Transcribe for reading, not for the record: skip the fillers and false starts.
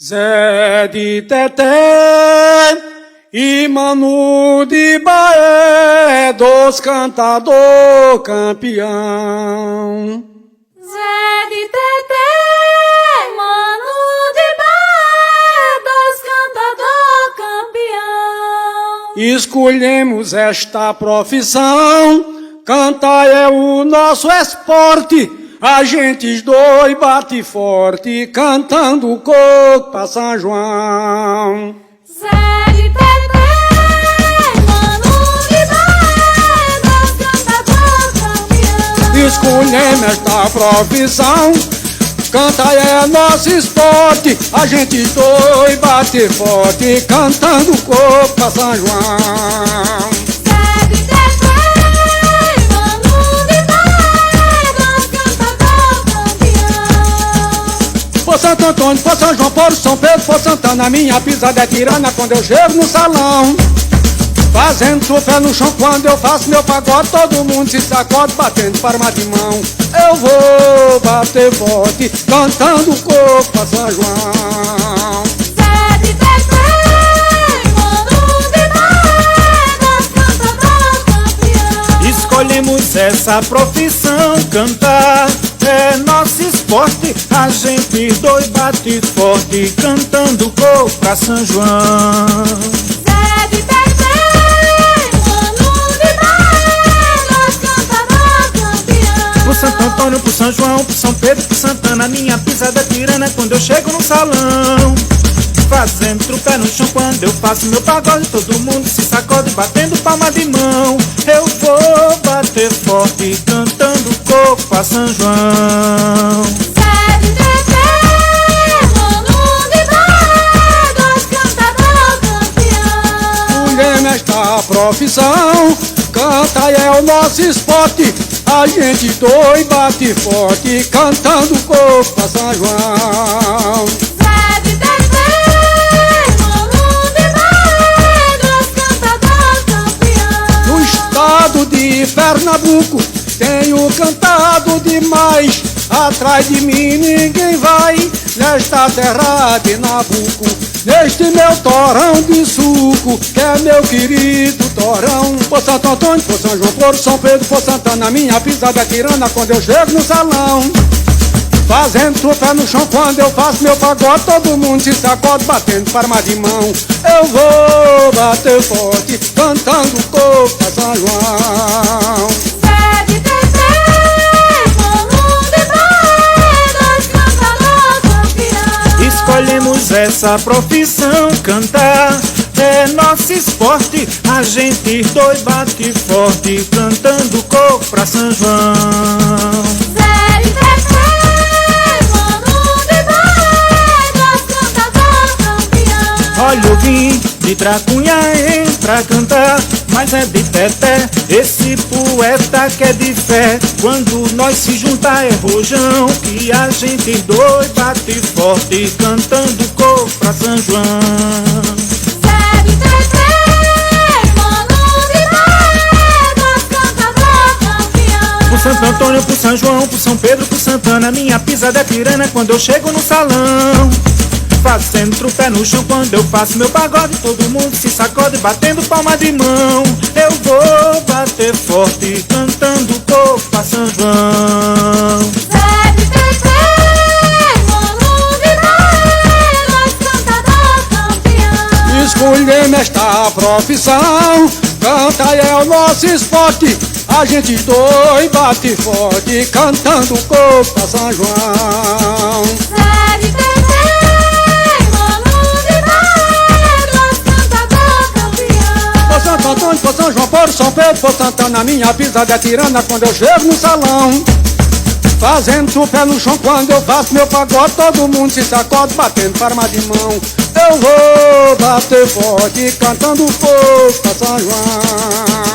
Zé de Teté e Manu de Baé, dos cantador campeão. Zé de Teté, Manu de Baé, dos cantador campeão. Escolhemos esta profissão, cantar é o nosso esporte. A gente dois bate forte, cantando o coco pra São João. Zé de Teté, Manu de Baé, dos cantador campeão. Escolhemos esta profissão, cantar é nosso esporte. A gente dois bate forte, cantando o coco pra São João. Zé de Teté, Manu de Baé, dos cantador campeão. Por Santo Antônio, por São João, por São Pedro, por Santana, minha pisada é tirana quando eu chego no salão. Fazendo o pé no chão quando eu faço meu pagode, todo mundo se sacode batendo palma de mão. Eu vou bater forte, cantando o coco pra São João. Zé de Teté, Manu de Baé, dos cantador campeão. Escolhemos essa profissão, cantar é nosso esporte. A gente dois bate forte, cantando coco pra São João. Zé de Teté, Manu de Baé, dos cantador campeão. Pro Santo Antônio, pro São João, pro São Pedro, pro Santana, minha pisada é tirana quando eu chego no salão. Fazendo o pé no chão quando eu faço meu pagode, todo mundo se sacode batendo palma de mão. Eu vou bater forte, cantando coco pra São João. Zé de Teté, Manu de Baé, dos cantador campeão. Mulher nesta profissão, canta é o nosso esporte. A gente dois bate forte, cantando o coco pra São João. Zé de Teté, Manu de Baé, dos cantador campeão. No estado de Pernambuco tenho cantado demais. Atrás de mim ninguém vai, nesta terra de Nabuco, neste meu torrão de suco, que é meu querido torrão. Por Santo Antônio, por São João, por São Pedro, por Santana, minha pisada é tirana quando eu chego no salão. Fazendo o pé no chão quando eu faço meu pagode, todo mundo se sacode batendo palma de mão. Eu vou bater forte, cantando coco pra São João. Zé de Teté, Manu de Baé, dos cantador campeão. Escolhemos essa profissão, cantar é nosso esporte. A gente dois bate forte, cantando coco pra São João. Zé de Teté, Manu de Baé, dos cantador campeão. Olha eu vim de Tracunhaém pra cantar, mas é de Teté, esse poeta que é de fé. Quando nós se juntar é rojão, que a gente dois bate forte, cantando coco pra São João. Zé de Teté, Manu de Baé, dos cantador campeão. Pro Santo Antônio, pro São João, pro São Pedro, pro Santana, minha pisada é tirana quando eu chego no salão. Fazendo o pé no chão quando eu faço meu pagode, todo mundo se sacode batendo palma de mão. Eu vou bater forte, cantando coco pra São João. Zé de Teté, Manu de Baé, dos cantador campeão. Escolhemos esta profissão, canta é o nosso esporte. A gente dois bate forte, cantando coco pra São João. Zé de Teté, Manu de Baé, dos cantador campeão. Por Santo Antônio, por São João, por São Pedro, por Santana, minha pisada é tirana quando eu chego no salão. Fazendo o pé no chão quando eu faço meu pagode, todo mundo se sacode batendo palma de mão. Eu vou bater forte, cantando fogo pra São João.